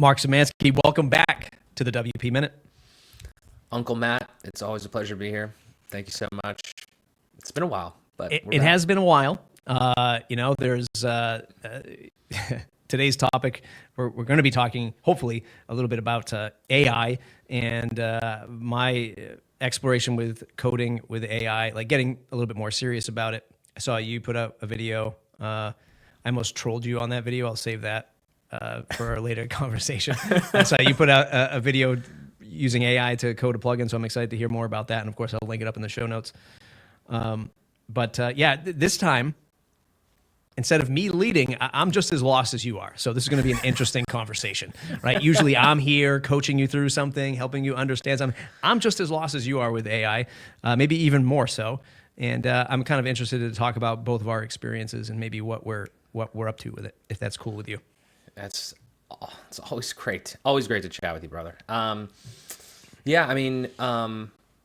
Mark Szymanski, welcome back to the WP Minute. Uncle Matt, it's always a pleasure to be here. Thank you so much. It's been a while, but It has been a while. There's today's topic. We're going to be talking, hopefully, a little bit about AI and my exploration with coding with AI, like getting a little bit more serious about it. I saw you put up a video. I almost trolled you on that video. I'll save that for our later conversation. I saw you put out a video using AI to code a plugin, so I'm excited to hear more about that. And of course, I'll link it up in the show notes. This time, instead of me leading, I'm just as lost as you are. So this is going to be an interesting conversation, right? Usually I'm here coaching you through something, helping you understand something. I'm just as lost as you are with AI, maybe even more so. And I'm kind of interested to talk about both of our experiences and maybe what we're up to with it, if that's cool with you. It's always great. Always great to chat with you, brother. Well,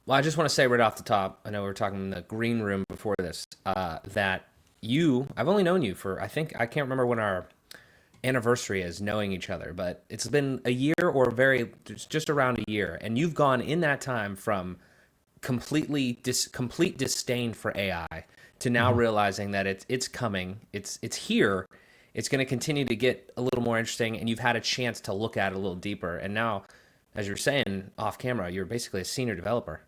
I just want to say right off the top, I know we were talking in the green room before this, that I've only known you for, I can't remember when our anniversary is knowing each other, but it's been a year or just around a year. And you've gone in that time from complete disdain for AI to now realizing that it's coming, it's here. It's going to continue to get a little more interesting, and you've had a chance to look at it a little deeper. And now, as you're saying off camera, you're basically a senior developer,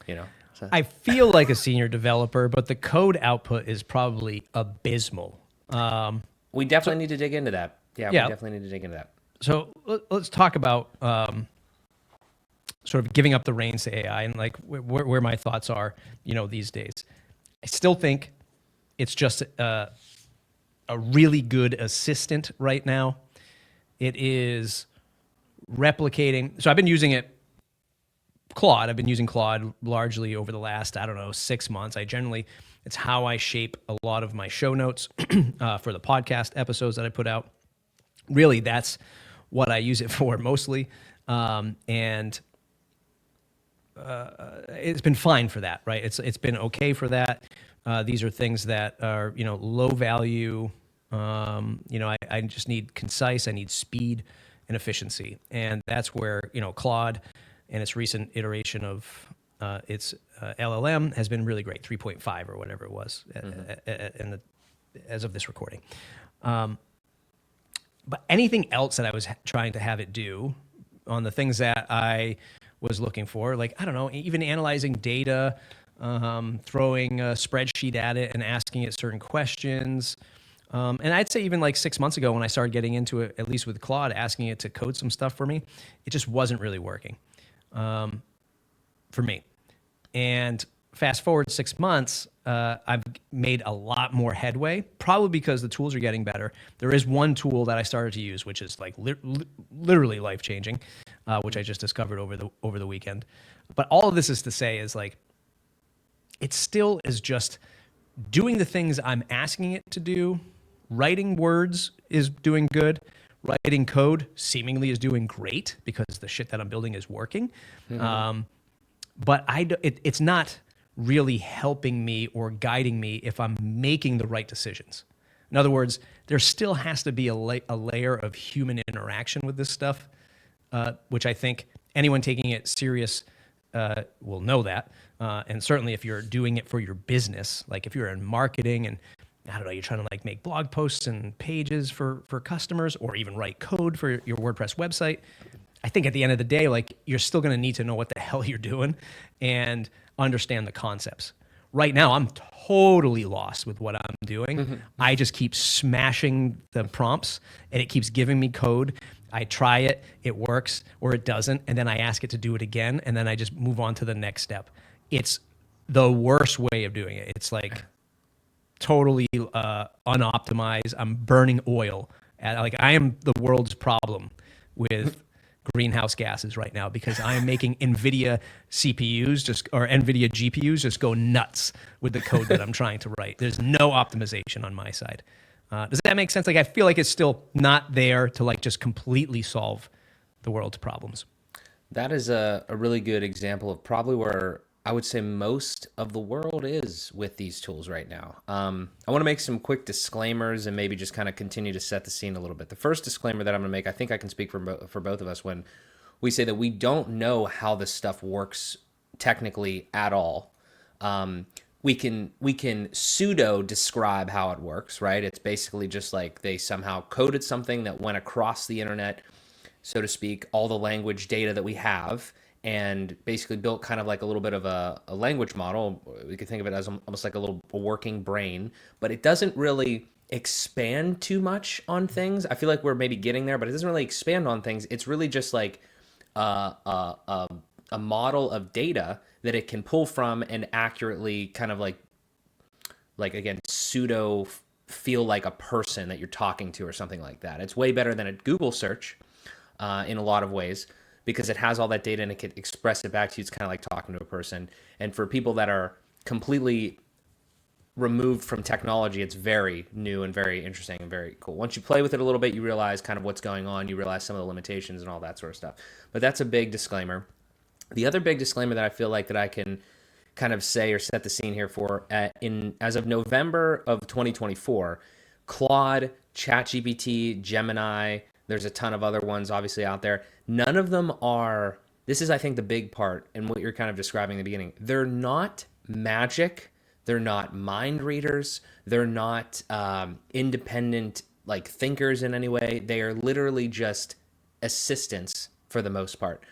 you know? So. I feel like a senior developer, but the code output is probably abysmal. We definitely need to dig into that. Yeah, we definitely need to dig into that. So let's talk about sort of giving up the reins to AI and like where my thoughts are, these days. I still think it's just a really good assistant right now. It is replicating. So I've been using Claude. I've been using Claude largely over the last, 6 months. It's how I shape a lot of my show notes for the podcast episodes that I put out. Really, that's what I use it for mostly. And it's been fine for that, right? It's been okay for that. These are things that are, low value. I just need concise, I need speed and efficiency. And that's where, Claude and its recent iteration of its LLM has been really great, 3.5 or whatever it was as of this recording. But anything else that I was trying to have it do on the things that I was looking for, like, even analyzing data, throwing a spreadsheet at it and asking it certain questions. And I'd say even like 6 months ago when I started getting into it, at least with Claude, asking it to code some stuff for me, it just wasn't really working for me. And fast forward 6 months, I've made a lot more headway, probably because the tools are getting better. There is one tool that I started to use, which is like literally life-changing, which I just discovered over the weekend. But all of this is to say is like, it still is just doing the things I'm asking it to do. Writing words is doing good. Writing code seemingly is doing great because the shit that I'm building is working. But it's not really helping me or guiding me if I'm making the right decisions. In other words, there still has to be a layer of human interaction with this stuff, which I think anyone taking it serious will know that. And certainly if you're doing it for your business, like if you're in marketing and you're trying to like make blog posts and pages for customers or even write code for your WordPress website, I think at the end of the day, like you're still going to need to know what the hell you're doing and understand the concepts. Right now, I'm totally lost with what I'm doing. I just keep smashing the prompts and it keeps giving me code. I try it, it works, or it doesn't, and then I ask it to do it again, and then I just move on to the next step. It's the worst way of doing it. It's like totally unoptimized. I'm burning oil. I am the world's problem with greenhouse gases right now because I am making NVIDIA CPUs or NVIDIA GPUs just go nuts with the code that I'm trying to write. There's no optimization on my side. Does that make sense? Like, I feel like it's still not there to like just completely solve the world's problems. That is a really good example of probably where I would say most of the world is with these tools right now. I want to make some quick disclaimers and maybe just kind of continue to set the scene a little bit. The first disclaimer that I'm going to make, I think I can speak for both of us when we say that we don't know how this stuff works technically at all. We can pseudo describe how it works, right? It's basically just like they somehow coded something that went across the internet, so to speak, all the language data that we have, and basically built kind of like a little bit of a language model. We could think of it as almost like a working brain, but it doesn't really expand too much on things. I feel like we're maybe getting there, but it doesn't really expand on things. It's really just like a model of data that it can pull from and accurately kind of like again pseudo feel like a person that you're talking to or something like that. It's way better than a Google search in a lot of ways because it has all that data and it can express it back to you. It's kind of like talking to a person. And for people that are completely removed from technology, it's very new and very interesting and very cool. Once you play with it a little bit, you realize kind of what's going on. You realize some of the limitations and all that sort of stuff. But that's a big disclaimer. The other big disclaimer that I feel like that I can kind of say or set the scene here for, as of November of 2024, Claude, ChatGPT, Gemini, there's a ton of other ones obviously out there. None of them are, this is I think the big part and what you're kind of describing in the beginning. They're not magic. They're not mind readers. They're not independent like thinkers in any way. They are literally just assistants for the most part.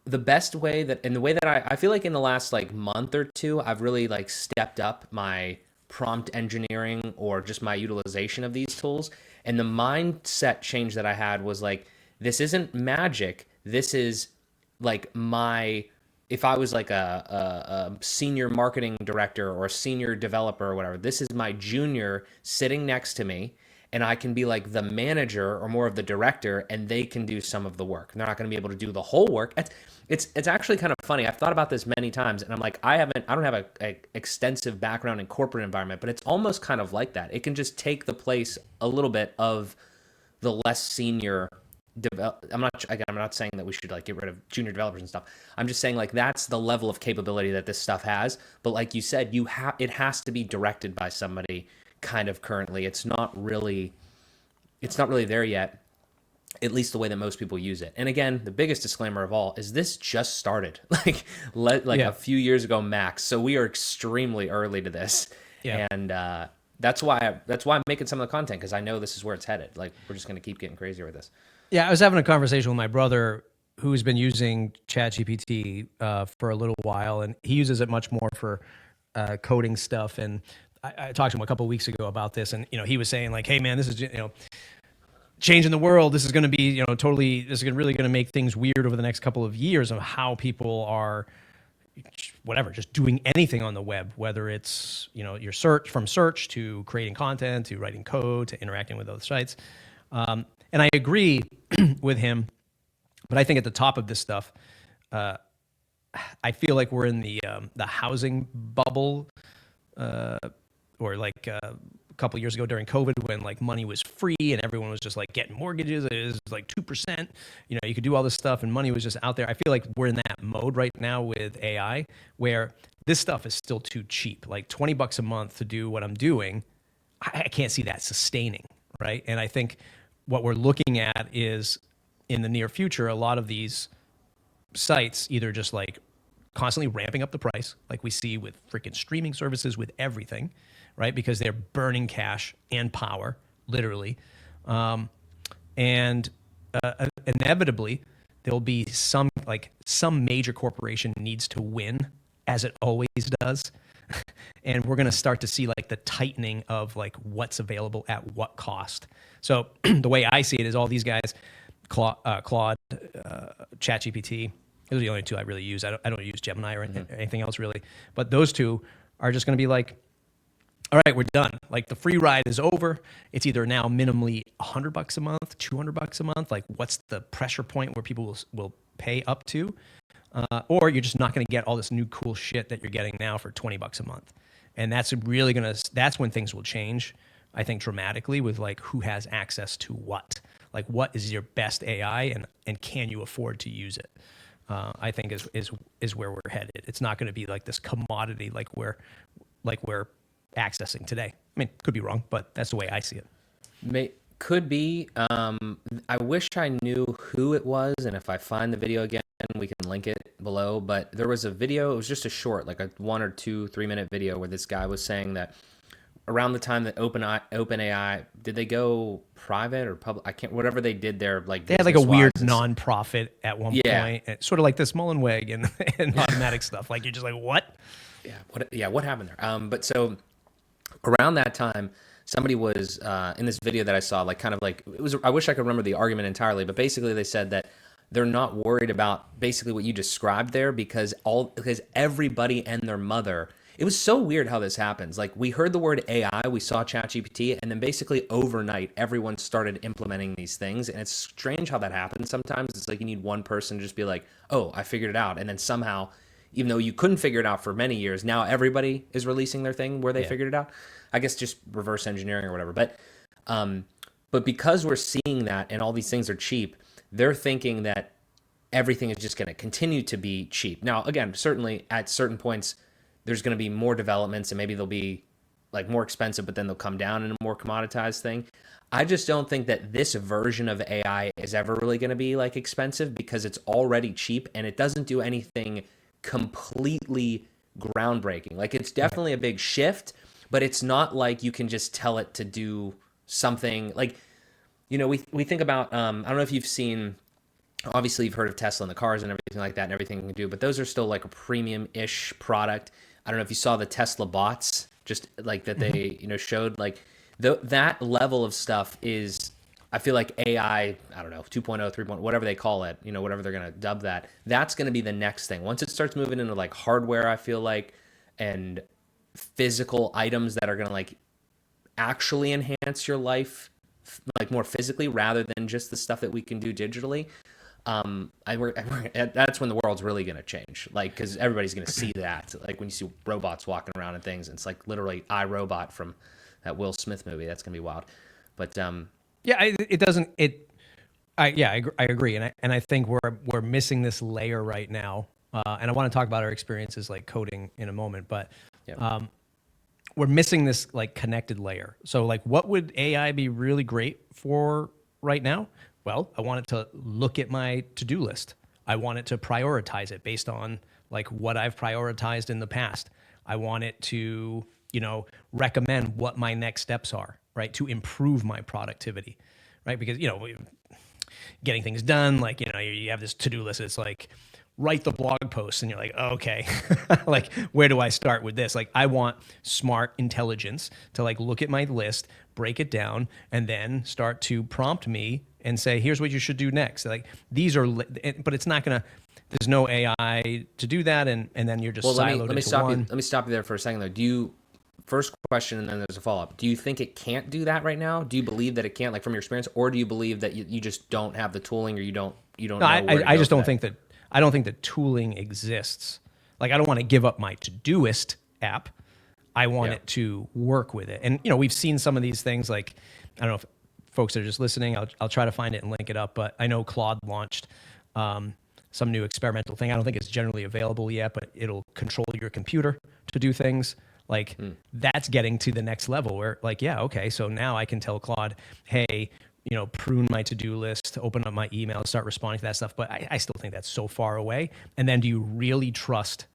The best way that, and the way that I feel like in the last like month or two, I've really like stepped up my prompt engineering or just my utilization of these tools. And the mindset change that I had was like, this isn't magic. This is like if I was like a senior marketing director or a senior developer or whatever, this is my junior sitting next to me, and I can be like the manager or more of the director, and they can do some of the work. And they're not going to be able to do the whole work. It's actually kind of funny. I've thought about this many times, and I'm like, I don't have a extensive background in corporate environment, but it's almost kind of like that. It can just take the place a little bit of the less senior I'm not saying that we should like get rid of junior developers and stuff. I'm just saying like that's the level of capability that this stuff has. But like you said, it has to be directed by somebody kind of currently. It's not really there yet, at least the way that most people use it. And again, the biggest disclaimer of all is this just started a few years ago max. So we are extremely early to this. Yeah. And that's why I'm making some of the content, because I know this is where it's headed. Like we're just going to keep getting crazier with this. Yeah, I was having a conversation with my brother who's been using ChatGPT for a little while, and he uses it much more for coding stuff. And I talked to him a couple of weeks ago about this, and he was saying like, "Hey, man, this is changing the world. This is going to be totally. This is really going to make things weird over the next couple of years of how people are." Whatever, just doing anything on the web, whether it's your search to creating content to writing code to interacting with other sites, and I agree with him. But I think at the top of this stuff, I feel like we're in the housing bubble, or like a couple of years ago during COVID when like money was free and everyone was just like getting mortgages. It was like 2%. You could do all this stuff and money was just out there. I feel like we're in that mode right now with AI where this stuff is still too cheap. Like $20 a month to do what I'm doing, I can't see that sustaining, right? And I think what we're looking at is in the near future, a lot of these sites either just like constantly ramping up the price, like we see with freaking streaming services with everything, right? Because they're burning cash and power, literally. And inevitably, there'll be some major corporation needs to win, as it always does. And we're going to start to see like the tightening of like what's available at what cost. So the way I see it is all these guys, Claude, ChatGPT, those are the only two I really use. I don't use Gemini or anything else really. But those two are just going to be like, all right, we're done. Like the free ride is over. It's either now minimally $100 a month, $200 a month. Like what's the pressure point where people will pay up to? Or you're just not going to get all this new cool shit that you're getting now for $20 a month. And that's when things will change, I think, dramatically with like who has access to what. Like what is your best AI and can you afford to use it? I think is where we're headed. It's not going to be like this commodity like we're accessing today. I mean, could be wrong, but that's the way I see it. Could be. I wish I knew who it was, and if I find the video again, we can link it below. But there was a video. It was just a short, like a 1 or 2, 3 minute video where this guy was saying that around the time that OpenAI, did they go private or public? I can't. Whatever they did there, like they had like a weird business-wise, nonprofit at one point, and sort of like this Mullenweg and automatic stuff. Like you're just like, what? What happened there? But so around that time, somebody was in this video that I saw, like kind of like it was. I wish I could remember the argument entirely, but basically they said that they're not worried about basically what you described there because everybody and their mother. It was so weird how this happens. Like we heard the word AI, we saw ChatGPT, and then basically overnight everyone started implementing these things. And it's strange how that happens. Sometimes it's like you need one person to just be like, "Oh, I figured it out," and then somehow, even though you couldn't figure it out for many years, now everybody is releasing their thing where they figured it out. I guess just reverse engineering or whatever. But because we're seeing that and all these things are cheap, they're thinking that everything is just going to continue to be cheap. Now, again, certainly at certain points, there's going to be more developments and maybe they'll be like more expensive, but then they'll come down in a more commoditized thing. I just don't think that this version of AI is ever really going to be like expensive because it's already cheap and it doesn't do anything completely groundbreaking. Like it's definitely a big shift, but it's not like you can just tell it to do something like, we think about, I don't know if you've seen, obviously you've heard of Tesla and the cars and everything like that and everything it can do, but those are still like a premium-ish product. I don't know if you saw the Tesla bots, just like that they, showed like that level of stuff is, I feel like AI, I don't know, 2.0, 3.0, whatever they call it, whatever they're going to dub that, that's going to be the next thing. Once it starts moving into like hardware, I feel like, and physical items that are going to like actually enhance your life, like more physically rather than just the stuff that we can do digitally. That's when the world's really going to change. Like, cause everybody's going to see that. Like when you see robots walking around and things, and it's like literally iRobot from that Will Smith movie. That's going to be wild. But, I agree. And I think we're missing this layer right now. And I want to talk about our experiences like coding in a moment, but, we're missing this like connected layer. So like what would AI be really great for right now? Well, I want it to look at my to-do list. I want it to prioritize it based on like what I've prioritized in the past. I want it to, recommend what my next steps are, right? To improve my productivity, right? Because, getting things done, like, you have this to-do list. It's like, write the blog post and you're like, okay, like, where do I start with this? Like, I want smart intelligence to like look at my list, break it down, and then start to prompt me and say, here's what you should do next. Like these are, but it's not gonna, there's no AI to do that. And then you're just siloed let me into stop one. you. Let me stop you there for a second though. First question and then there's a follow-up. Do you think it can't do that right now? Do you believe that it can't, like from your experience, or do you believe that you just don't have the tooling, or you don't know where to I go just for don't that? think that, I don't think that tooling exists. Like, I don't want to give up my Todoist app. I want it to work with it. And, we've seen some of these things, like, I don't know if folks are just listening, I'll try to find it and link it up, but I know Claude launched some new experimental thing. I don't think it's generally available yet, but it'll control your computer to do things. Like that's getting to the next level where like, okay, so now I can tell Claude, hey, prune my to-do list, open up my email, start responding to that stuff. But I still think that's so far away. And then do you really trust,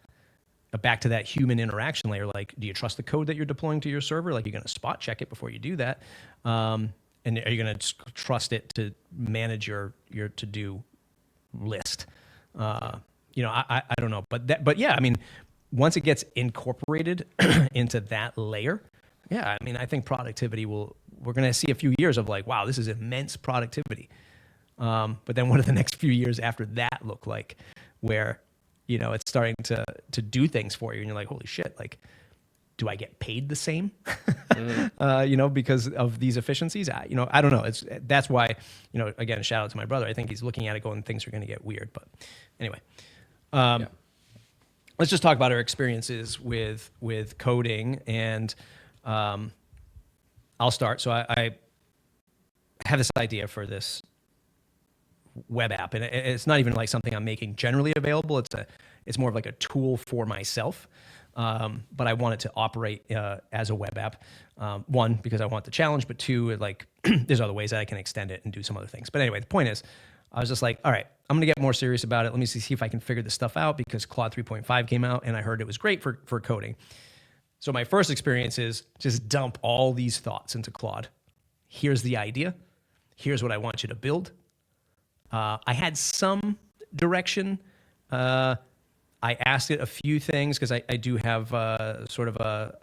back to that human interaction layer, like, do you trust the code that you're deploying to your server? Like, you're going to spot check it before you do that. And are you going to trust it to manage your to-do list? I don't know. But yeah, I mean, once it gets incorporated into that layer, I think productivity we're going to see a few years of like, wow, this is immense productivity. But then what do the next few years after that look like, where, it's starting to do things for you and you're like, holy shit, like, do I get paid the same? Because of these efficiencies? I don't know. That's why, again, shout out to my brother. I think he's looking at it going, things are going to get weird. But anyway, let's just talk about our experiences with coding. And I'll start. So I have this idea for this web app, and it's not even like something I'm making generally available. It's more of like a tool for myself. But I want it to operate as a web app. One, because I want the challenge, but two, like there's other ways that I can extend it and do some other things. But anyway, the point is, I was just like, all right, I'm gonna get more serious about it. Let me see if I can figure this stuff out, because Claude 3.5 came out and I heard it was great for coding. So my first experience is just dump all these thoughts into Claude. Here's the idea. Here's what I want you to build. I had some direction. I asked it a few things because I do have sort of a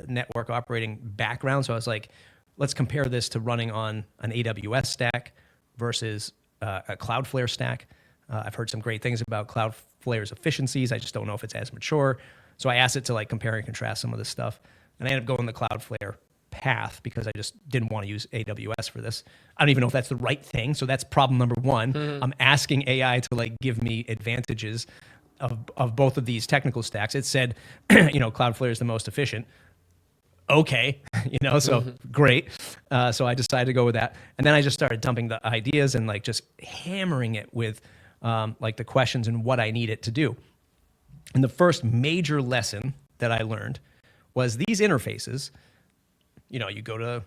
network operating background. So I was like, let's compare this to running on an AWS stack versus a Cloudflare stack. I've heard some great things about Cloudflare's efficiencies. I just don't know if it's as mature. So I asked it to like compare and contrast some of this stuff. And I ended up going the Cloudflare path because I just didn't want to use AWS for this. I don't even know if that's the right thing. So that's problem number one. I'm asking AI to like give me advantages of both of these technical stacks. It said, Cloudflare is the most efficient. Okay, so great. So I decided to go with that. And then I just started dumping the ideas and like just hammering it with like the questions and what I need it to do. And the first major lesson that I learned was these interfaces. You go to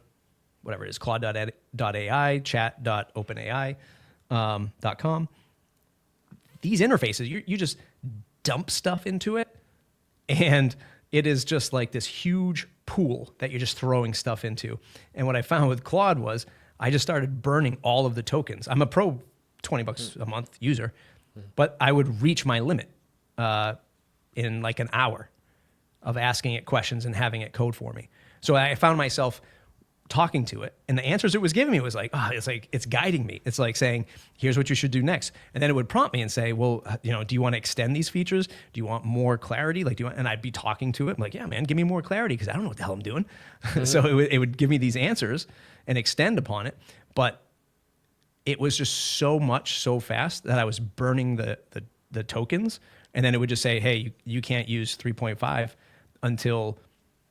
whatever it is, claude.ai, chat.openai.com. These interfaces, you just dump stuff into it, and it is just like this huge pool that you're just throwing stuff into. And what I found with Claude was I just started burning all of the tokens. I'm a pro $20 a month user, but I would reach my limit in like an hour of asking it questions and having it code for me. So I found myself talking to it, and the answers it was giving me was like, it's guiding me. It's like saying, here's what you should do next. And then it would prompt me and say, well, do you want to extend these features? Do you want more clarity? And I'd be talking to it. I'm like, yeah, man, give me more clarity, because I don't know what the hell I'm doing. So it would give me these answers and extend upon it. But it was just so much so fast that I was burning the tokens. And then it would just say, hey, you can't use 3.5 until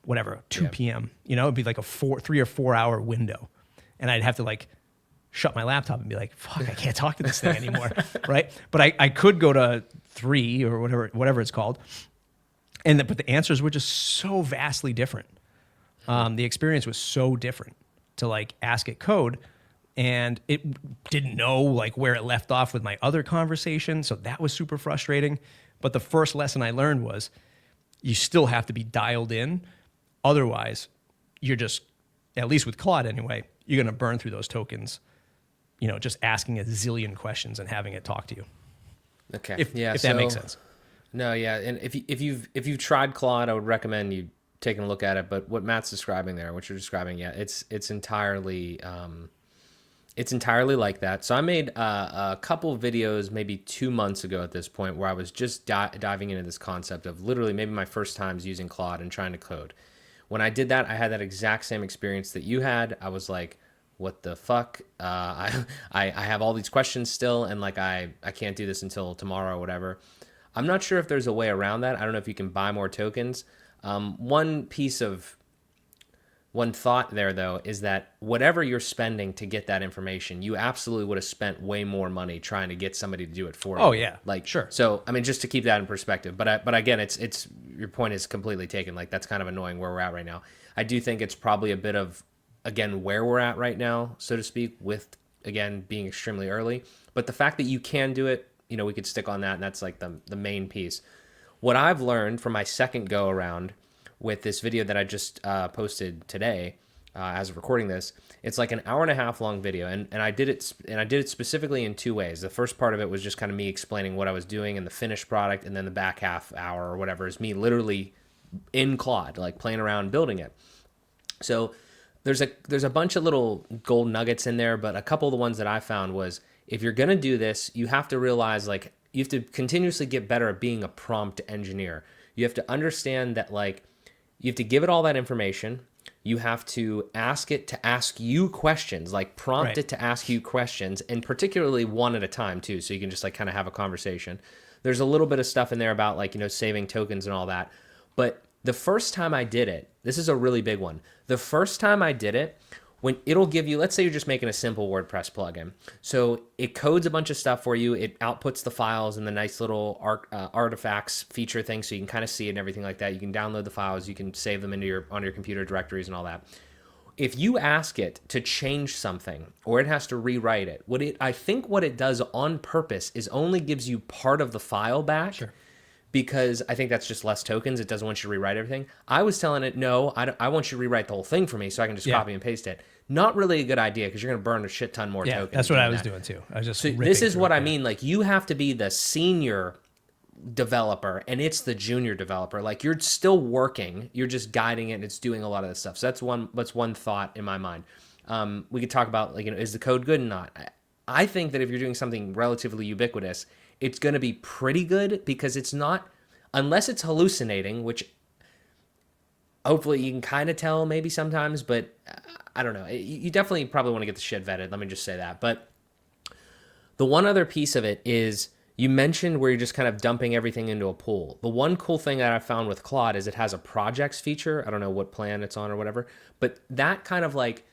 whatever, 2 p.m. It'd be like a 3 or 4 hour window. And I'd have to like shut my laptop and be like, fuck, I can't talk to this thing anymore. Right. But I could go to 3 or whatever it's called. But the answers were just so vastly different. The experience was so different to like ask it code, and it didn't know like where it left off with my other conversation. So that was super frustrating. But the first lesson I learned was you still have to be dialed in. Otherwise, you're just, at least with Claude anyway, you're going to burn through those tokens, just asking a zillion questions and having it talk to you. Okay. If that makes sense. No, yeah. And if you've tried Claude, I would recommend you taking a look at it. But what Matt's describing there, what you're describing, it's entirely like that. So I made a couple of videos maybe 2 months ago at this point where I was just diving into this concept of literally maybe my first times using Claude and trying to code. When I did that, I had that exact same experience that you had. I was like, what the fuck? I have all these questions still, and like I can't do this until tomorrow or whatever. I'm not sure if there's a way around that. I don't know if you can buy more tokens. One thought there, though, is that whatever you're spending to get that information, you absolutely would have spent way more money trying to get somebody to do it for you. Oh, yeah. Like, sure. So, I mean, just to keep that in perspective. But again, it's your point is completely taken. Like, that's kind of annoying where we're at right now. I do think it's probably a bit of, again, where we're at right now, so to speak, with, again, being extremely early. But the fact that you can do it, we could stick on that, and that's like the main piece. What I've learned from my second go around with this video that I just posted today, as of recording this, it's like an hour and a half long video, and I did it specifically in 2 ways. The first part of it was just kind of me explaining what I was doing and the finished product, and then the back half hour or whatever is me literally in Claude, like playing around building it. So there's a bunch of little gold nuggets in there, but a couple of the ones that I found was, if you're gonna do this, you have to realize like you have to continuously get better at being a prompt engineer. You have to understand that like you have to give it all that information. You have to ask it to ask you questions, like prompt it to ask you questions, and particularly one at a time too, so you can just like kind of have a conversation. There's a little bit of stuff in there about like, saving tokens and all that. But the first time I did it, this is a really big one. The first time I did it when it'll give you, let's say you're just making a simple WordPress plugin. So it codes a bunch of stuff for you. It outputs the files in the nice little artifacts feature thing, so you can kind of see it and everything like that. You can download the files, you can save them into on your computer directories and all that. If you ask it to change something or it has to rewrite it, I think what it does on purpose is only gives you part of the file back. Sure. Because I think that's just less tokens. It doesn't want you to rewrite everything. I was telling it, no, I want you to rewrite the whole thing for me so I can just copy and paste it. Not really a good idea because you're going to burn a shit ton more tokens. That's what I was doing too. I was just this is what I mean. Like, you have to be the senior developer and it's the junior developer. Like, you're still working, you're just guiding it and it's doing a lot of this stuff. So that's one thought in my mind. We could talk about, like, is the code good or not? I think that if you're doing something relatively ubiquitous, it's going to be pretty good because it's not, unless it's hallucinating, which hopefully you can kind of tell maybe sometimes, but I don't know. You definitely probably want to get the shit vetted. Let me just say that. But the one other piece of it is, you mentioned where you're just kind of dumping everything into a pool. The one cool thing that I found with Claude is it has a projects feature. I don't know what plan it's on or whatever, but that kind of like,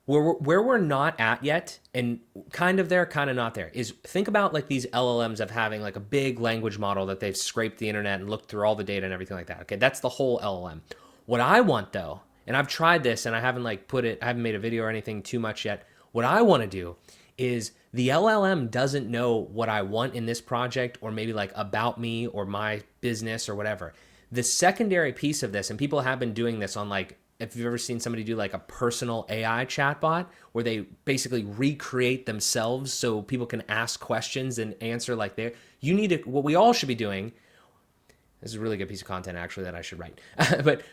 where we're not at yet, and kind of there, kind of not there, is think about like these LLMs of having like a big language model that they've scraped the internet and looked through all the data and everything like that. Okay, that's the whole LLM. What I want though, and I've tried this and I haven't I haven't made a video or anything too much yet. What I want to do is the LLM doesn't know what I want in this project, or maybe like about me or my business or whatever. The secondary piece of this, and people have been doing this on, like, if you've ever seen somebody do like a personal AI chatbot where they basically recreate themselves so people can ask questions and answer like what we all should be doing. This is a really good piece of content actually that I should write. But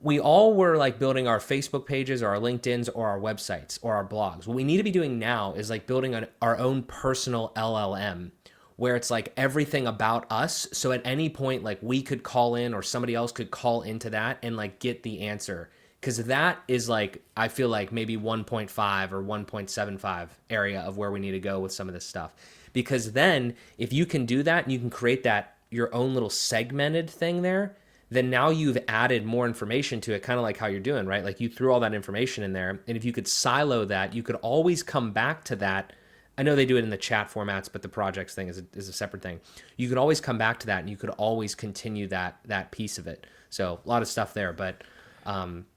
we all were like building our Facebook pages or our LinkedIn's or our websites or our blogs. What we need to be doing now is like building our own personal LLM where it's like everything about us. So at any point, like, we could call in or somebody else could call into that and like get the answer. Cause that is like, I feel like maybe 1.5 or 1.75 area of where we need to go with some of this stuff. Because then if you can do that and you can create that your own little segmented thing there, then now you've added more information to it, kind of like how you're doing, right? Like, you threw all that information in there. And if you could silo that, you could always come back to that. I know they do it in the chat formats, but the projects thing is a separate thing. You could always come back to that and you could always continue that piece of it. So a lot of stuff there, but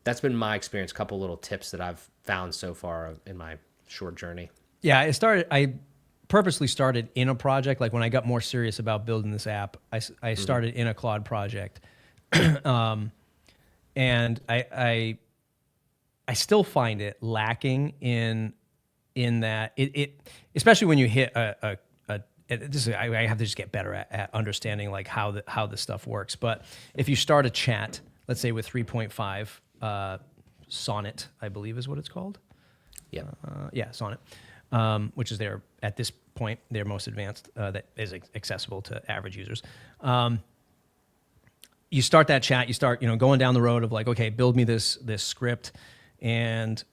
that's been my experience. A couple little tips that I've found so far in my short journey. Yeah, I purposely started in a project. Like, when I got more serious about building this app, I started in a Claude project. And I still find it lacking in that it especially when you hit I have to just get better at understanding like how this stuff works. But if you start a chat, let's say with 3.5 Sonnet, I believe is what it's called. Yeah. Sonnet, which is at this point their most advanced that is accessible to average users. You start that chat, you start going down the road of like, okay, build me this script, and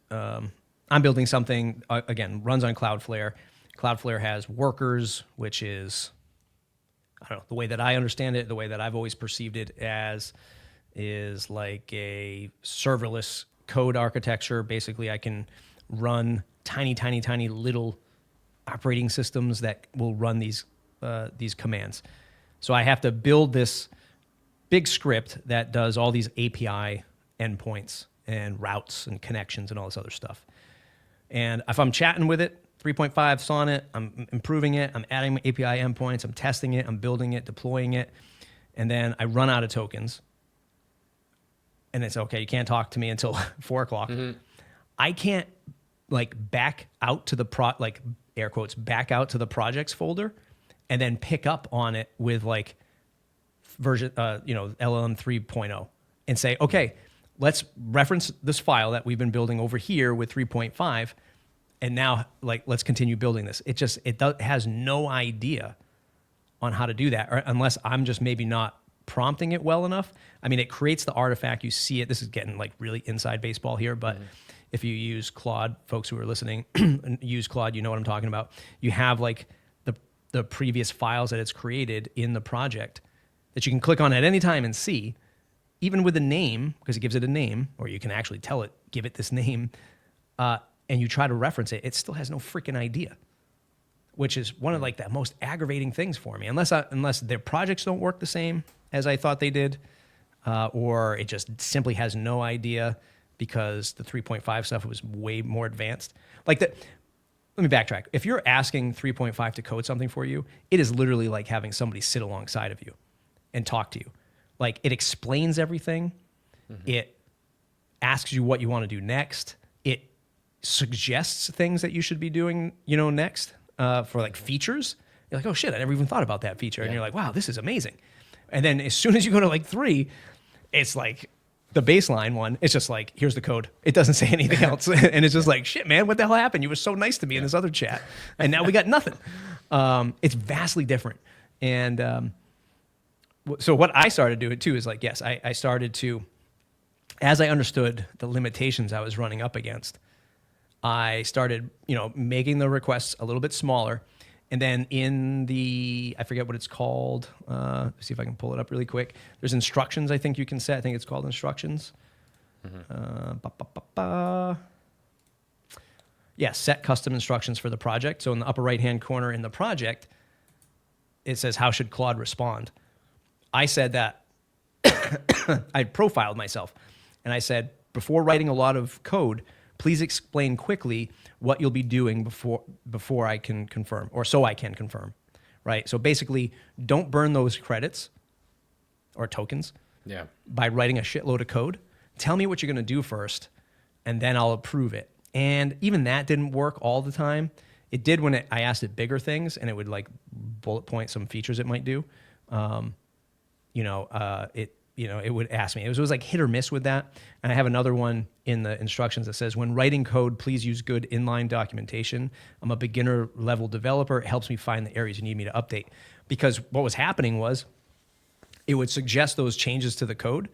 I'm building something, again, runs on Cloudflare. Cloudflare has workers, which is, I don't know, the way that I understand it, the way that I've always perceived it as, is like a serverless code architecture. Basically, I can run tiny little operating systems that will run these commands. So I have to build this big script that does all these API endpoints and routes and connections and all this other stuff. And if I'm chatting with it, 3.5 Sonnet, I'm improving it, I'm adding API endpoints, I'm testing it, I'm building it, deploying it, and then I run out of tokens. And it's okay, you can't talk to me until 4 o'clock. Mm-hmm. I can't like back out to the air quotes, back out to the projects folder and then pick up on it with like version, LLM 3.0 and say, okay, let's reference this file that we've been building over here with 3.5, and now let's continue building this. It has no idea on how to do that, or unless I'm just maybe not prompting it well enough. I mean, it creates the artifact. You see it. This is getting like really inside baseball here, but if you use Claude, folks who are listening, use Claude, you know what I'm talking about. You have like the previous files that it's created in the project that you can click on at any time and see, even with a name, because it gives it a name, or you can actually tell it, give it this name. and you try to reference it, it still has no freaking idea, which is one of like the most aggravating things for me. Unless their projects don't work the same as I thought they did, or it just simply has no idea because the 3.5 stuff was way more advanced. Like that. Let me backtrack. If you're asking 3.5 to code something for you, it is literally like having somebody sit alongside of you and talk to you. Like it explains everything. It asks you what you want to do next. It suggests things that you should be doing, next for like features. You're like, oh shit, I never even thought about that feature. And you're like, wow, this is amazing. And then as soon as you go to like 3, it's like the baseline one. It's just like, here's the code. It doesn't say anything else. And it's just like, shit, man, what the hell happened? You were so nice to me in this other chat. And now we got nothing. It's vastly different. And so what I started doing too is like, yes, I started to, as I understood the limitations I was running up against, I started, making the requests a little bit smaller. And then in the, I forget what it's called. See if I can pull it up really quick. There's instructions I think you can set. I think it's called instructions. Yeah, set custom instructions for the project. So in the upper right-hand corner in the project, it says, how should Claude respond? I said that I profiled myself. And I said, before writing a lot of code, please explain quickly what you'll be doing before I can confirm, or so I can confirm, right? So basically, don't burn those credits or tokens by writing a shitload of code. Tell me what you're going to do first, and then I'll approve it. And even that didn't work all the time. It did when I asked it bigger things, and it would like bullet point some features it might do. It would ask me. It was like hit or miss with that. And I have another one in the instructions that says, when writing code, please use good inline documentation. I'm a beginner level developer. It helps me find the areas you need me to update. Because what was happening was it would suggest those changes to the code.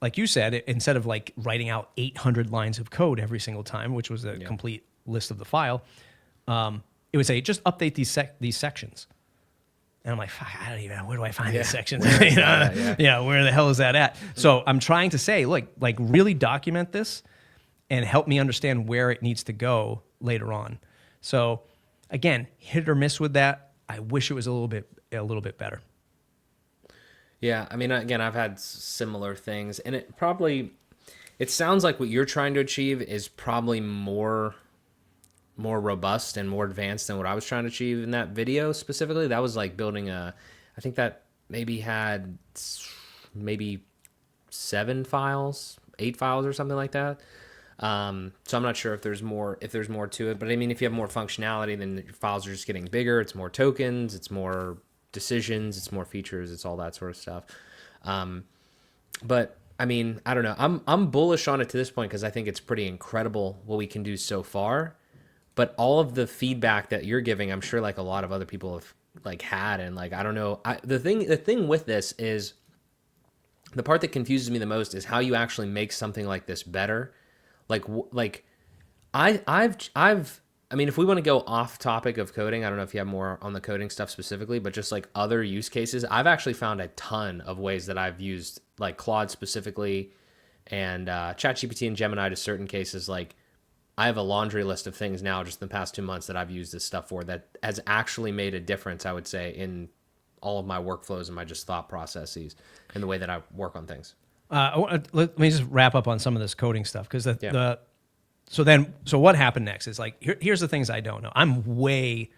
Like you said, instead of like writing out 800 lines of code every single time, which was a complete list of the file, it would say, just update these sections. And I'm like, fuck, I don't even know, where do I find these sections? Where the hell is that at? So I'm trying to say, like really document this and help me understand where it needs to go later on. So again, hit or miss with that. I wish it was a little bit better. Yeah, I mean, again, I've had similar things, and it sounds like what you're trying to achieve is probably more robust and more advanced than what I was trying to achieve in that video specifically. That was like building I think that maybe had 7 files, 8 files or something like that. So I'm not sure if there's more to it, but I mean, if you have more functionality, then your files are just getting bigger. It's more tokens, it's more decisions, it's more features, it's all that sort of stuff. But I mean, I don't know. I'm bullish on it to this point because I think it's pretty incredible what we can do so far. But all of the feedback that you're giving, I'm sure like a lot of other people have like had, and like I don't know. The thing with this is the part that confuses me the most is how you actually make something like this better. I mean, if we want to go off topic of coding, I don't know if you have more on the coding stuff specifically, but just like other use cases, I've actually found a ton of ways that I've used like Claude specifically and ChatGPT and Gemini to certain cases. Like I have a laundry list of things now just in the past 2 months that I've used this stuff for that has actually made a difference, I would say, in all of my workflows and my just thought processes and the way that I work on things. Let me just wrap up on some of this coding stuff because So what happened next is like, here's the things I don't know. I'm way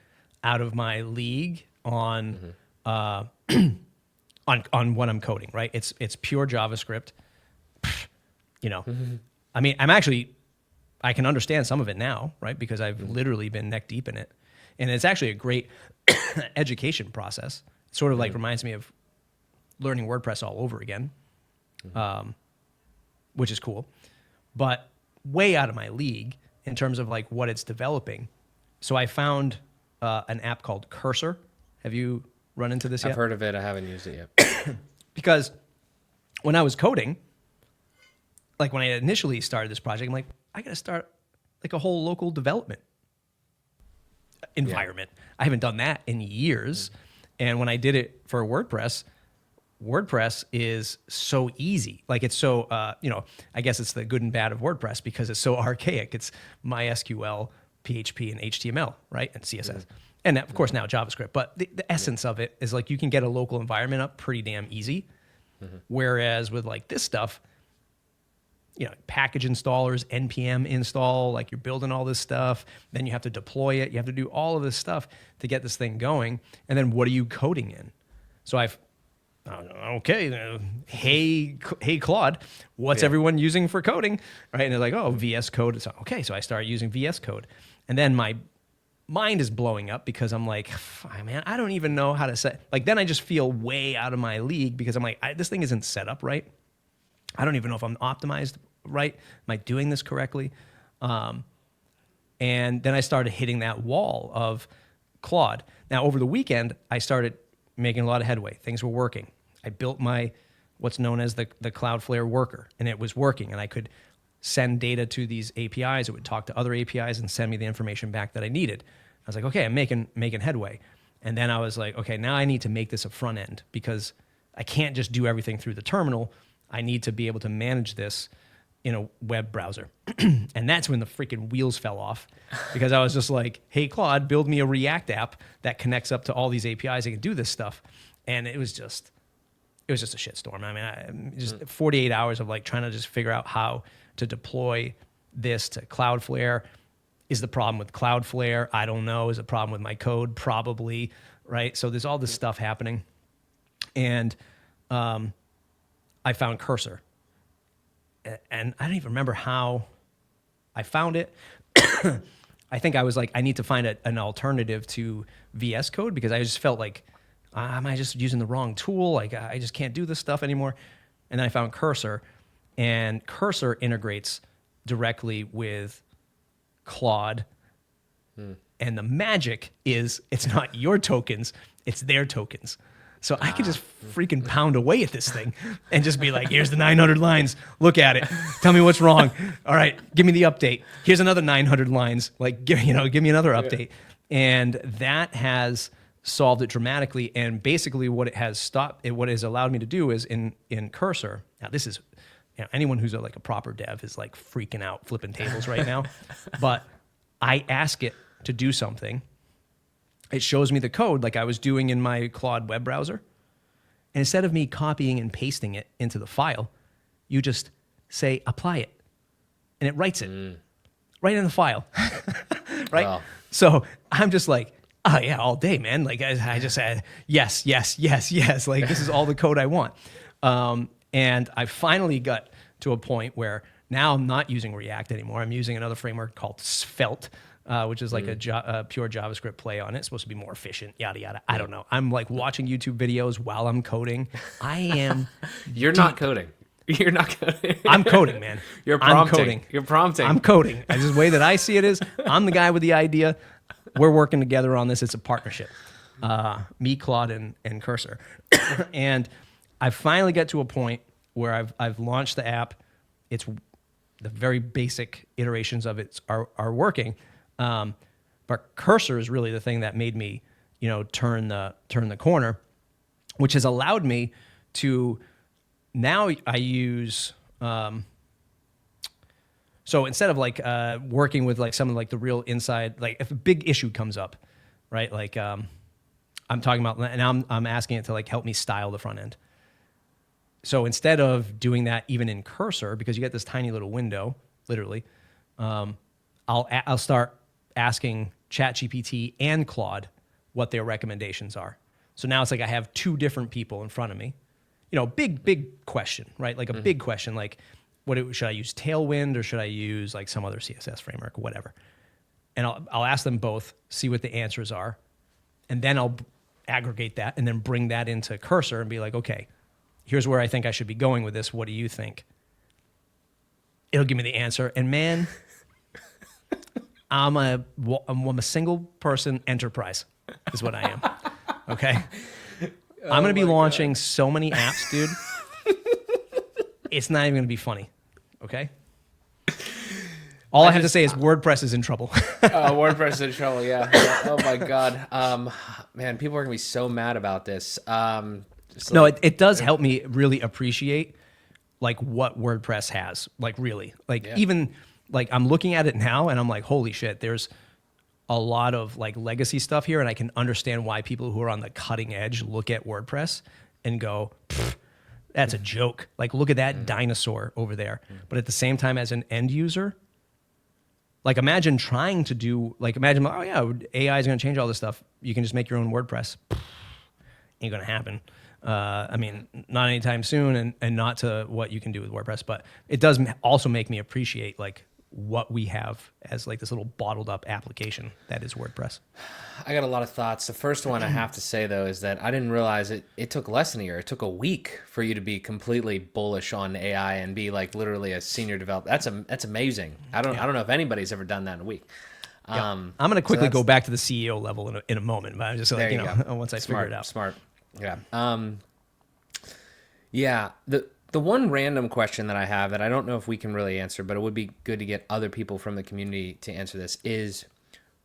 out of my league on on what I'm coding, right? It's pure JavaScript. I mean, I can understand some of it now, right? Because I've literally been neck deep in it. And it's actually a great education process. It sort of like reminds me of learning WordPress all over again, which is cool. But way out of my league in terms of like what it's developing. So I found an app called Cursor. Have you run into this yet? I've heard of it. I haven't used it yet. Because when I was coding, like when I initially started this project, I'm like, I got to start like a whole local development environment. I haven't done that in years. And when I did it for WordPress, WordPress is so easy. Like it's so, I guess it's the good and bad of WordPress because it's so archaic. It's MySQL, PHP, and HTML, right? And CSS. And of course now JavaScript. But the essence of it is like you can get a local environment up pretty damn easy. Whereas with like this stuff, package installers, NPM install, like you're building all this stuff. Then you have to deploy it. You have to do all of this stuff to get this thing going. And then what are you coding in? So hey Claude, what's everyone using for coding, right? And they're like, oh, VS Code. So, okay, so I started using VS Code, and then my mind is blowing up because I'm like, man, I don't even know how to set. Like then I just feel way out of my league because I'm like, this thing isn't set up right. I don't even know if I'm optimized right. Am I doing this correctly? And then I started hitting that wall of Claude. Now over the weekend, I started making a lot of headway. Things were working. I built my what's known as the Cloudflare worker, and it was working. And I could send data to these APIs. It would talk to other APIs and send me the information back that I needed. I was like, okay, I'm making headway. And then I was like, okay, now I need to make this a front end because I can't just do everything through the terminal. I need to be able to manage this in a web browser. And that's when the freaking wheels fell off because I was just like, hey, Claude, build me a React app that connects up to all these APIs and can do this stuff. And it was just a shitstorm. I mean, just 48 hours of like trying to just figure out how to deploy this to Cloudflare. Is the problem with Cloudflare? I don't know. Is the problem with my code? Probably, right? So there's all this stuff happening. And I found Cursor. And I don't even remember how I found it. I think I was like, I need to find an alternative to VS Code because I just felt like, am I just using the wrong tool? Like, I just can't do this stuff anymore. And then I found Cursor, and Cursor integrates directly with Claude. And the magic is it's not your tokens, it's their tokens. So I could just freaking pound away at this thing and just be like, here's the 900 lines. Look at it. Tell me what's wrong. All right, give me the update. Here's another 900 lines. Like, give me another update. And that has solved it dramatically. And basically what it has allowed me to do is in Cursor. Now this is, anyone who's like a proper dev is like freaking out, flipping tables right now. But I ask it to do something. It shows me the code like I was doing in my Claude web browser. And instead of me copying and pasting it into the file, you just say, apply it. And it writes it right in the file. Right? Wow. So I'm just like, oh yeah, all day, man. Like I just said, yes. Like this is all the code I want. And I finally got to a point where now I'm not using React anymore. I'm using another framework called Svelte. Which is like a pure JavaScript play on it. It's supposed to be more efficient, yada, yada. I don't know. I'm like watching YouTube videos while I'm coding. I am. You're not coding. You're not coding. I'm coding, man. You're prompting. I'm coding. You're prompting. I'm coding. The way that I see it is I'm the guy with the idea. We're working together on this. It's a partnership. Me, Claude, and Cursor. And I finally got to a point where I've launched the app. It's the very basic iterations of it are working. But Cursor is really the thing that made me, turn the corner, which has allowed me to now I use. So instead of like working with like some of like the real inside, like if a big issue comes up, right? Like I'm talking about, and I'm asking it to like help me style the front end. So instead of doing that even in Cursor, because you get this tiny little window, literally, I'll start asking ChatGPT and Claude what their recommendations are. So now it's like I have two different people in front of me. Big question, right? Like a big question, like should I use Tailwind or should I use like some other CSS framework or whatever? And I'll ask them both, see what the answers are, and then I'll aggregate that and then bring that into Cursor and be like, okay, here's where I think I should be going with this. What do you think? It'll give me the answer, and man, I'm a single person enterprise is what I am. Okay. I'm going to be launching so many apps, dude. It's not even going to be funny. Okay. All I have to say is WordPress is in trouble. WordPress is in trouble. Yeah. Oh my God. Man, people are going to be so mad about this. Just No, like, it does help me really appreciate like what WordPress has. Like really, like Yeah. even like I'm looking at it now and I'm like, holy shit, there's a lot of like legacy stuff here, and I can understand why people who are on the cutting edge look at WordPress and go, "Pfft, that's a joke. Like, look at that dinosaur over there. But at the same time, as an end user, like imagine trying to do, like imagine, oh yeah, AI is going to change all this stuff. You can just make your own WordPress. Ain't going to happen. I mean, not anytime soon, and not to what you can do with WordPress. But it does also make me appreciate like what we have as like this little bottled up application that is WordPress. I got a lot of thoughts. The first one I have to say though is that I didn't realize it took less than a year. It took a week for you to be completely bullish on AI and be like literally a senior developer. That's amazing. I don't know if anybody's ever done that in a week. I'm going to quickly go back to the CEO level in a moment, but I'm just like, There you you know, go. once I figure it out. Smart. Yeah. Yeah. The one random question that I have that I don't know if we can really answer, but it would be good to get other people from the community to answer this is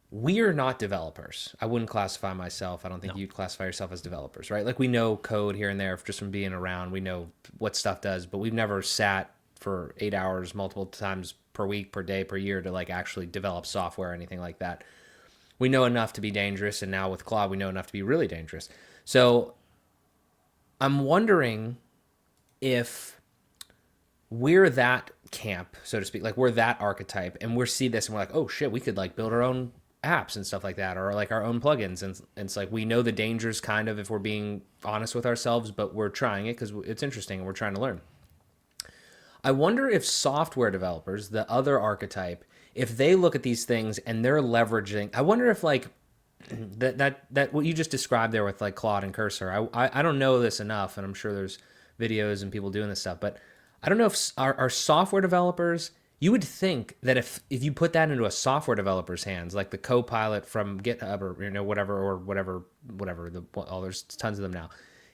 we are not developers. I wouldn't classify myself. I don't think you'd classify yourself as developers, right? Like we know code here and there just from being around. We know what stuff does, but we've never sat for 8 hours multiple times per week, per day, per year to like actually develop software or anything like that. We know enough to be dangerous, and now with Claude, we know enough to be really dangerous. So I'm wondering if we're that camp, so to speak, like we're that archetype, and we see this and we're like, oh shit, we could like build our own apps and stuff like that, or like our own plugins, and it's like we know the dangers kind of if we're being honest with ourselves, but we're trying it because it's interesting and we're trying to learn. I wonder if software developers, the other archetype, if they look at these things and they're leveraging, I wonder if like that what you just described there with like Claude and Cursor, I don't know this enough, and I'm sure there's videos and people doing this stuff, but I don't know if our software developers, you would think that if you put that into a software developer's hands, like the Copilot from GitHub or whatever, there's tons of them now.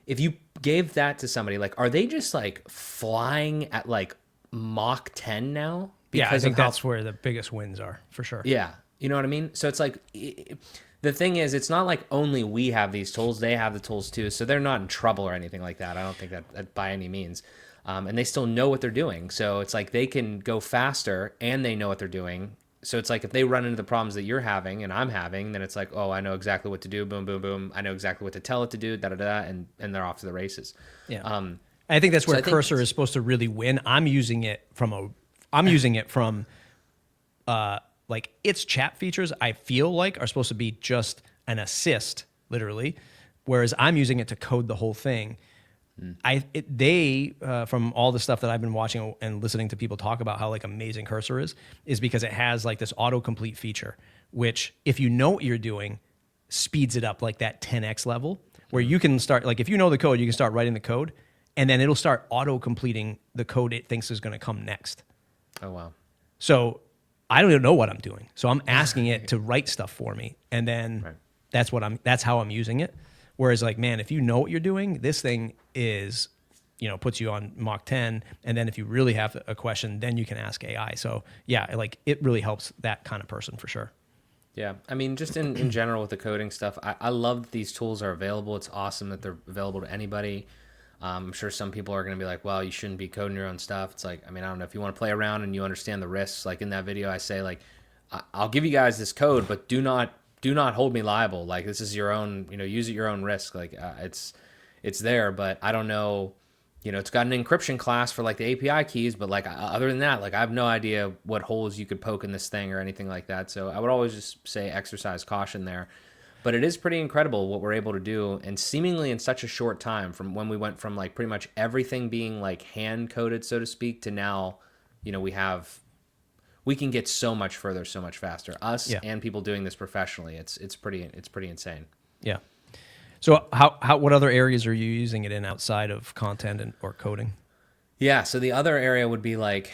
If you gave that to somebody, like, are they just like flying at like Mach 10 now? Yeah, I think of how that's where the biggest wins are for sure. yeah, you know what I mean? So it's like the thing is, it's not like only we have these tools; they have the tools too. So they're not in trouble or anything like that. I don't think that by any means. And they still know what they're doing. So it's like they can go faster, and they know what they're doing. So it's like if they run into the problems that you're having and I'm having, then it's like, oh, I know exactly what to do. Boom, boom, boom. I know exactly what to tell it to do. Da da da, and they're off to the races. Yeah. I think that's where I think Cursor is supposed to really win. I'm using it from like its chat features, I feel like are supposed to be just an assist, literally, whereas I'm using it to code the whole thing. They from all the stuff that I've been watching and listening to people talk about how like amazing Cursor is because it has like this autocomplete feature, which if you know what you're doing, speeds it up like that 10x level, where you can start, like if you know the code, you can start writing the code, and then it'll start auto-completing the code it thinks is going to come next. Oh, wow. So I don't even know what I'm doing. So I'm asking it to write stuff for me, and then Right. that's how I'm using it. Whereas like, man, if you know what you're doing, this thing is, puts you on Mach 10. And then if you really have a question, then you can ask AI. So yeah, like it really helps that kind of person for sure. Yeah, I mean, just in general with the coding stuff, I love that these tools are available. It's awesome that they're available to anybody. I'm sure some people are going to be like, well, you shouldn't be coding your own stuff. It's like, I mean, I don't know if you want to play around and you understand the risks. Like in that video, I say like, I'll give you guys this code, but do not hold me liable. Like this is your own, use at your own risk. Like it's there, but I don't know, it's got an encryption class for like the API keys, but like other than that, like I have no idea what holes you could poke in this thing or anything like that. So I would always just say exercise caution there. But it is pretty incredible what we're able to do, and seemingly in such a short time from when we went from like pretty much everything being like hand coded, so to speak, to now, we can get so much further, so much faster. Us and people doing this professionally, it's pretty insane. Yeah. So what other areas are you using it in outside of content or coding? Yeah. So the other area would be like,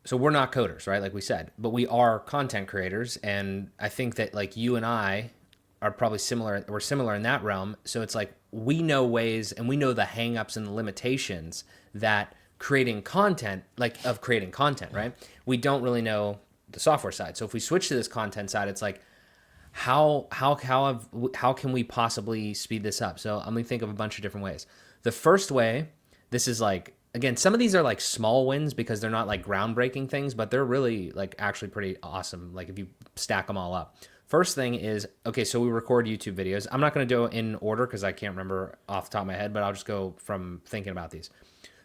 so we're not coders, right? Like we said, but we are content creators. And I think that like you and I are probably similar. We're similar in that realm. So it's like, we know ways and we know the hangups and the limitations that creating content, right? We don't really know the software side. So if we switch to this content side, it's like, how can we possibly speed this up? So I'm gonna think of a bunch of different ways. The first way, this is like, again, some of these are like small wins because they're not like groundbreaking things, but they're really like actually pretty awesome. Like if you stack them all up. First thing is, okay, so we record YouTube videos. I'm not going to do it in order because I can't remember off the top of my head, but I'll just go from thinking about these.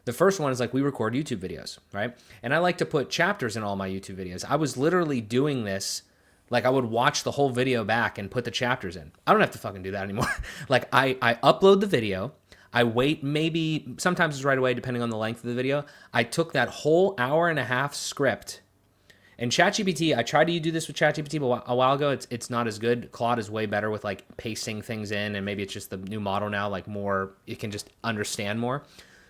The first one is like we record YouTube videos, right? And I like to put chapters in all my YouTube videos. I was literally doing this, like I would watch the whole video back and put the chapters in. I don't have to fucking do that anymore. Like I upload the video. I wait, maybe sometimes it's right away depending on the length of the video. I took that whole hour and a half script. And ChatGPT, I tried to do this with ChatGPT but a while ago. It's not as good. Claude is way better with like pasting things in, and maybe it's just the new model now, like more, it can just understand more.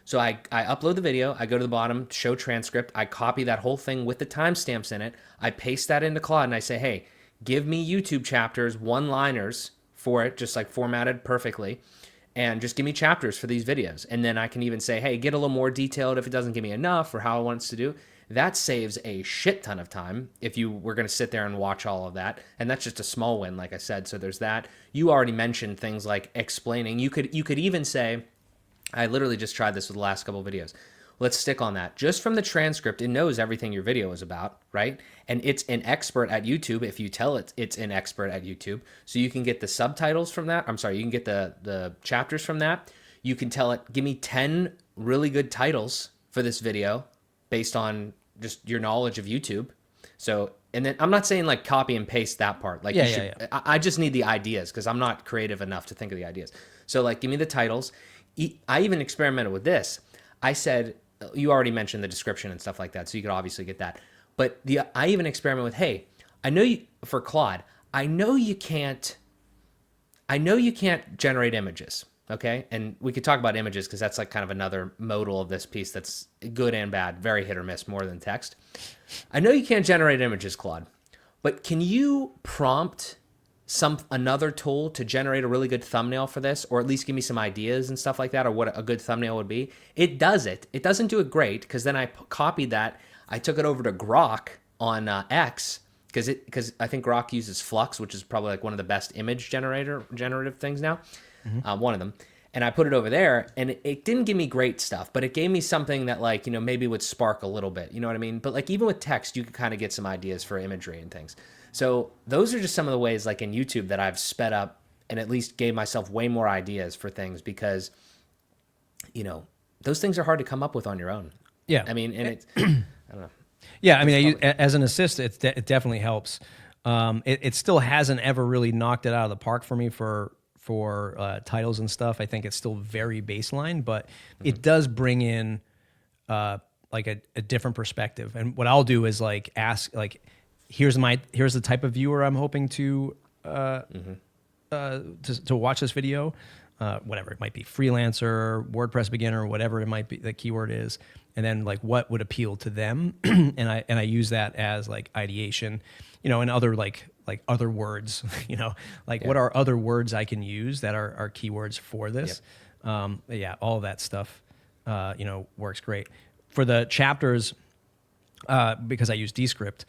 So I upload the video, I go to the bottom, show transcript, I copy that whole thing with the timestamps in it, I paste that into Claude, and I say, hey, give me YouTube chapters, one-liners for it, just like formatted perfectly, and just give me chapters for these videos. And then I can even say, hey, get a little more detailed if it doesn't give me enough or how I want it to do. That saves a shit ton of time if you were going to sit there and watch all of that. And that's just a small win, like I said. So there's that. You already mentioned things like explaining. You could even say, I literally just tried this with the last couple of videos. Let's stick on that. Just from the transcript, it knows everything your video is about, right? And it's an expert at YouTube if you tell it it's an expert at YouTube. So you can get the subtitles from that. I'm sorry, you can get the chapters from that. You can tell it, give me 10 really good titles for this video based on just your knowledge of YouTube. So, and then I'm not saying like copy and paste that part. Like I just need the ideas because I'm not creative enough to think of the ideas. So like, give me the titles. I even experimented with this. I said, you already mentioned the description and stuff like that, so you could obviously get that. But I even experiment with, hey, I know you, for Claude, I know you can't generate images, okay? And we could talk about images because that's like kind of another modal of this piece that's good and bad, very hit or miss more than text. I know you can't generate images, Claude, but can you prompt another tool to generate a really good thumbnail for this, or at least give me some ideas and stuff like that, or what a good thumbnail would be? It does it. It doesn't do it great because then I copied that. I took it over to Grok on X because I think Grok uses Flux, which is probably like one of the best image generative things now, one of them. And I put it over there, and it didn't give me great stuff, but it gave me something that like, maybe would spark a little bit. You know what I mean? But like even with text, you could kind of get some ideas for imagery and things. So those are just some of the ways like in YouTube that I've sped up and at least gave myself way more ideas for things because, those things are hard to come up with on your own. Yeah. I mean, and it's, I don't know. Yeah. I mean, as an assist, it definitely helps. It still hasn't ever really knocked it out of the park for me for titles and stuff. I think it's still very baseline, but it does bring in like a different perspective. And what I'll do is like ask, like, here's the type of viewer I'm hoping to watch this video, whatever it might be, freelancer, WordPress beginner, whatever it might be, the keyword is, and then like what would appeal to them, and I use that as like ideation, and other like other words, what are other words I can use that are keywords for this. Yep. All of that stuff, works great for the chapters because I use Descript.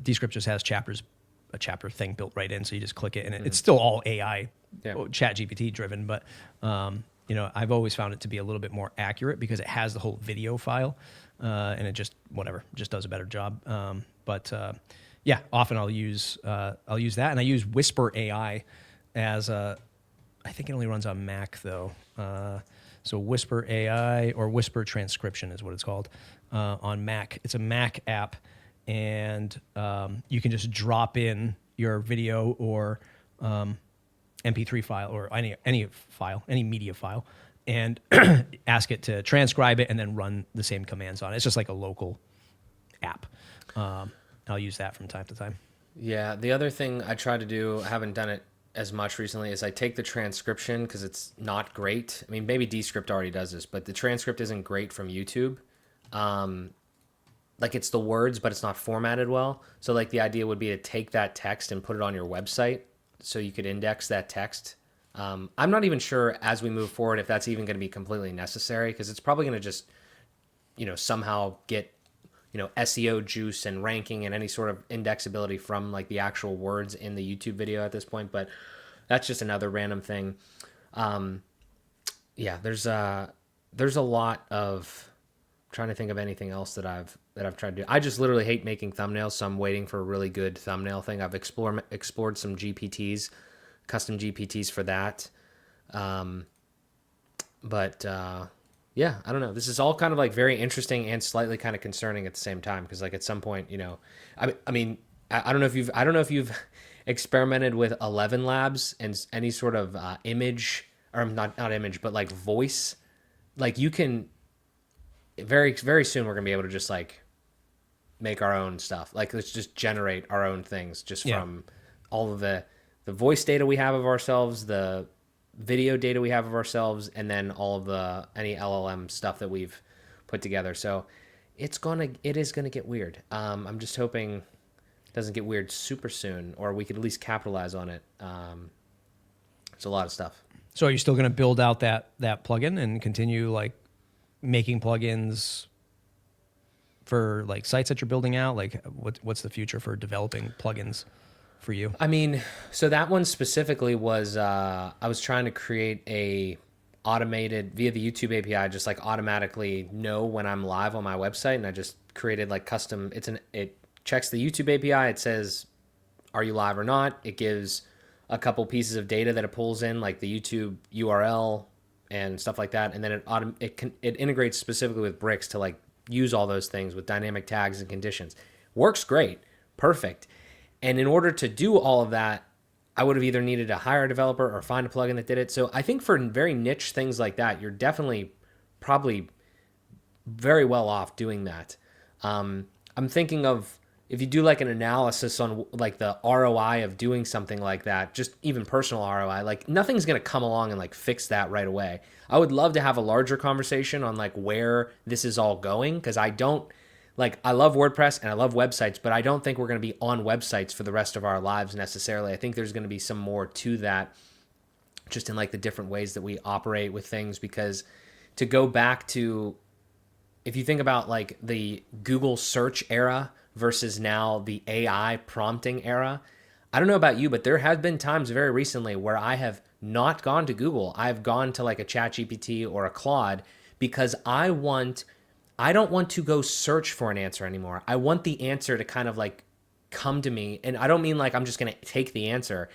Descript just has a chapter thing built right in, so you just click it, and it's still all AI, Chat GPT driven. But I've always found it to be a little bit more accurate because it has the whole video file, and it just does a better job. Often I'll use that, and I use Whisper AI as I think it only runs on Mac though. So Whisper AI or Whisper Transcription is what it's called on Mac. It's a Mac app. And you can just drop in your video or MP3 file or any media file, and ask it to transcribe it and then run the same commands on it. It's just like a local app. I'll use that from time to time. Yeah, the other thing I try to do, I haven't done it as much recently, is I take the transcription because it's not great. I mean, maybe Descript already does this, but the transcript isn't great from YouTube. Like it's the words, but it's not formatted well. So like the idea would be to take that text and put it on your website so you could index that text. I'm not even sure as we move forward if that's even going to be completely necessary because it's probably going to just, somehow get, SEO juice and ranking and any sort of indexability from like the actual words in the YouTube video at this point. But that's just another random thing. Yeah, there's a lot of trying to think of anything else that I've tried to do. I just literally hate making thumbnails, so I'm waiting for a really good thumbnail thing. I've explored some GPTs, custom GPTs for that. Yeah, I don't know. This is all kind of like very interesting and slightly kind of concerning at the same time, because like at some point, I mean, I don't know if you've experimented with 11 Labs and any sort of image, or not image, but like voice. Like you can very, very soon we're gonna be able to just like make our own stuff. Like let's just generate our own things just from all of the voice data we have of ourselves, the video data we have of ourselves, and then all of any LLM stuff that we've put together. So it is gonna get weird. I'm just hoping it doesn't get weird super soon, or we could at least capitalize on it. It's a lot of stuff. So are you still going to build out that plugin and continue like making plugins for like sites that you're building out? Like what's the future for developing plugins for you? I mean, so that one specifically was, I was trying to create a automated via the YouTube API, just like automatically know when I'm live on my website. And I just created like custom, it checks the YouTube API. It says, are you live or not? It gives a couple pieces of data that it pulls in, like the YouTube URL and stuff like that. And then it integrates specifically with Bricks to like use all those things with dynamic tags and conditions. Works great. Perfect. And in order to do all of that, I would have either needed to hire a developer or find a plugin that did it. So I think for very niche things like that, you're definitely probably very well off doing that. I'm thinking of, if you do like an analysis on like the ROI of doing something like that, just even personal ROI, like nothing's going to come along and like fix that right away. I would love to have a larger conversation on like where this is all going. Cause I love WordPress and I love websites, but I don't think we're going to be on websites for the rest of our lives necessarily. I think there's going to be some more to that, just in like the different ways that we operate with things. Because to go back to, if you think about like the Google search era versus now the AI prompting era, I don't know about you, but there have been times very recently where I have not gone to Google. I've gone to like a ChatGPT or a Claude, because I don't want to go search for an answer anymore. I want the answer to kind of like come to me. And I don't mean like I'm just going to take the answer.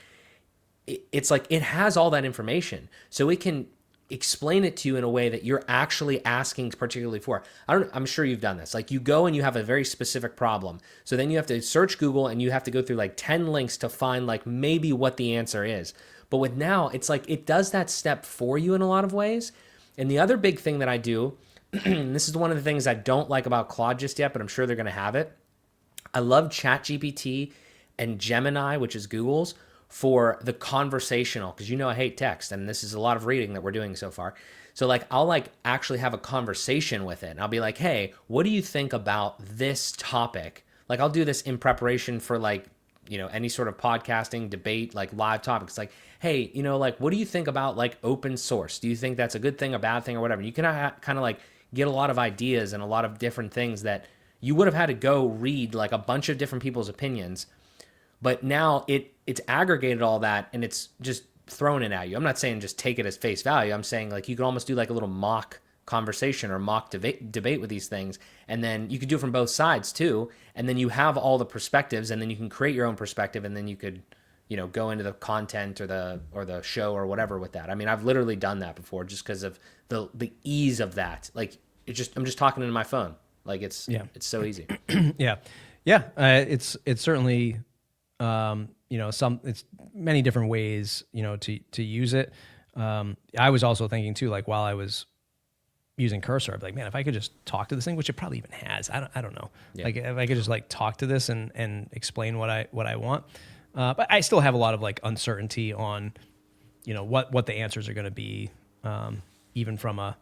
It's like it has all that information, so it can explain it to you in a way that you're actually asking particularly for. I'm sure you've done this. Like you go and you have a very specific problem. So then you have to search Google and you have to go through like 10 links to find like maybe what the answer is. But with now, it's like it does that step for you in a lot of ways. And the other big thing that I do, and this is one of the things I don't like about Claude just yet, but I'm sure they're going to have it. I love ChatGPT and Gemini, which is Google's, for the conversational, because I hate text, and this is a lot of reading that we're doing so far. So like I'll like actually have a conversation with it, and I'll be like, hey, what do you think about this topic? Like I'll do this in preparation for like, any sort of podcasting, debate, like live topics. Like, hey, like what do you think about like open source? Do you think that's a good thing, a bad thing, or whatever? You can kind of like get a lot of ideas and a lot of different things that you would have had to go read like a bunch of different people's opinions. But now it's aggregated all that and it's just thrown it at you. I'm not saying just take it as face value. I'm saying like you could almost do like a little mock conversation or mock debate with these things. And then you could do it from both sides too. And then you have all the perspectives, and then you can create your own perspective, and then you could, go into the content or the show or whatever with that. I mean, I've literally done that before just because of the ease of that. Like I'm just talking into my phone. Like it's so easy. Yeah. It's certainly, it's many different ways, to use it. I was also thinking too, like while I was using Cursor, I'd be like, man, if I could just talk to this thing, which it probably even has, I don't know. Yeah. Like if I could just like talk to this and explain what I want. But I still have a lot of like uncertainty on, what the answers are going to be, even from a,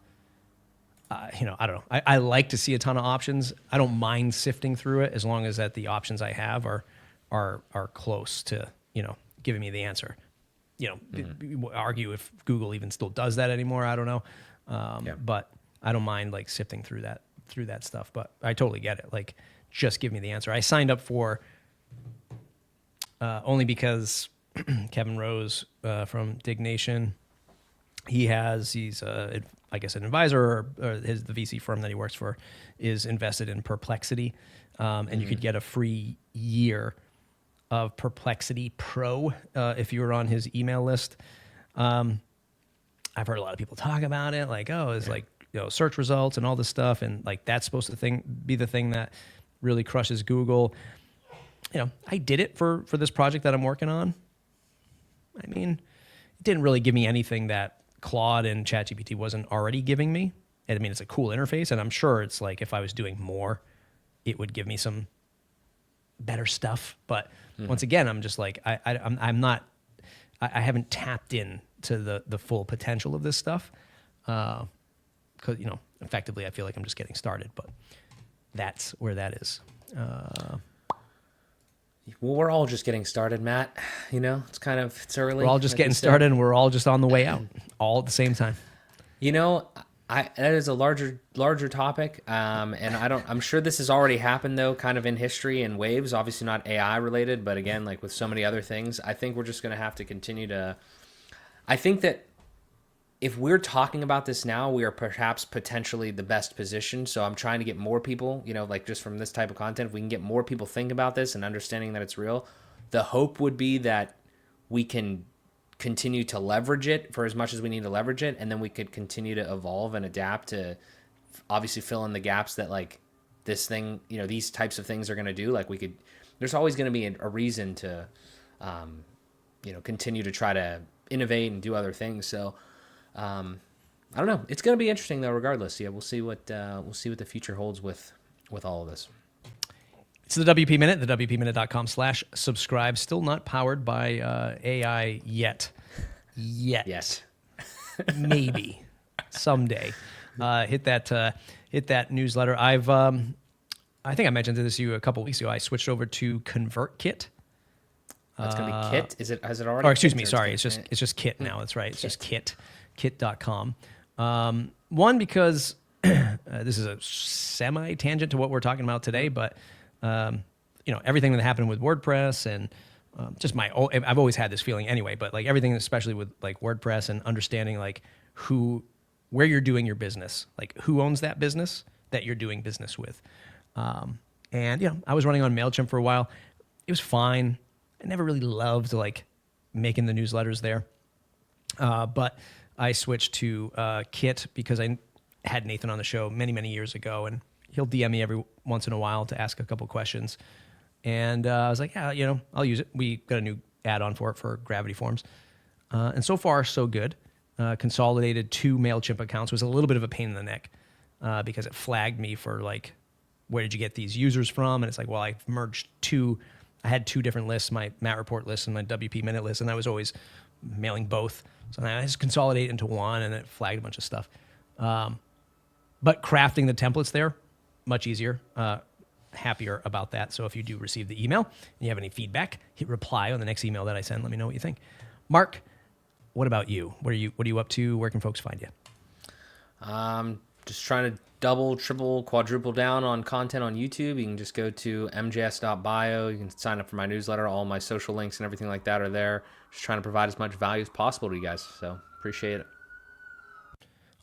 I don't know. I like to see a ton of options. I don't mind sifting through it as long as that the options I have are close to, giving me the answer. Argue if Google even still does that anymore. I don't know. But I don't mind like sifting through that through that stuff, but I totally get it. Like, just give me the answer. I signed up for only because Kevin Rose from Dig Nation, he's I guess an advisor, or the VC firm that he works for is invested in Perplexity, and you could get a free year of Perplexity Pro if you were on his email list. I've heard a lot of people talk about it, like, oh, it's like, search results and all this stuff, and like that's supposed to be the thing that really crushes Google. I did it for this project that I'm working on. I mean, it didn't really give me anything that Claude and ChatGPT wasn't already giving me. I mean, it's a cool interface, and I'm sure it's like if I was doing more, it would give me some better stuff. But once again, I'm just like, I'm not, I haven't tapped in to the full potential of this stuff. Because, effectively, I feel like I'm just getting started, but that's where that is. Well, we're all just getting started, Matt. It's early. We're all just getting started, and we're all just on the way out, all at the same time. That is a larger topic, and I'm sure this has already happened though, kind of in history in waves. Obviously not AI related, but again, like with so many other things, I think we're just going to have to continue to. I think that if we're talking about this now, we are perhaps potentially the best position. So I'm trying to get more people, like just from this type of content, if we can get more people thinking about this and understanding that it's real, the hope would be that we can continue to leverage it for as much as we need to leverage it. And then we could continue to evolve and adapt to obviously fill in the gaps that like this thing, these types of things are going to do. Like there's always going to be a reason to, continue to try to innovate and do other things. So, I don't know. It's going to be interesting though, regardless. Yeah, we'll see what the future holds with all of this. It's the WP Minute, the WPMinute.com/subscribe. Still not powered by AI yet. Yes. Maybe someday. Hit that newsletter. I think I mentioned this to you a couple weeks ago. I switched over to ConvertKit. That's going to be Kit. Has it already? Oh, excuse me. Sorry. It's just Kit now. That's right. It's just kit.com. One, because this is a semi-tangent to what we're talking about today, but everything that happened with WordPress and I've always had this feeling anyway, but like everything, especially with like WordPress and understanding like where you're doing your business, like who owns that business that you're doing business with. And I was running on MailChimp for a while. It was fine. I never really loved like making the newsletters there. But I switched to Kit because I had Nathan on the show many, many years ago, and he'll DM me every once in a while to ask a couple questions. And I was like, yeah, I'll use it. We got a new add-on for Gravity Forms. And so far, so good. Consolidated 2 MailChimp accounts. Was a little bit of a pain in the neck because it flagged me for like, where did you get these users from? And it's like, well, I merged 2. I had 2 different lists, my Matt Report list and my WP Minute list, and I was always mailing both. So now I just consolidate into one, and it flagged a bunch of stuff. But crafting the templates there, much easier. Happier about that. So if you do receive the email and you have any feedback, hit reply on the next email that I send. Let me know what you think. Mark, what about you? What are you up to? Where can folks find you? Just trying to double, triple, quadruple down on content on YouTube. You can just go to mjs.bio. You can sign up for my newsletter. All my social links and everything like that are there. Just trying to provide as much value as possible to you guys. So appreciate it.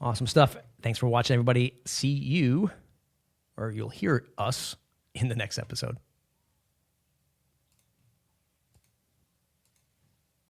Awesome stuff. Thanks for watching, everybody. See you, or you'll hear us in the next episode.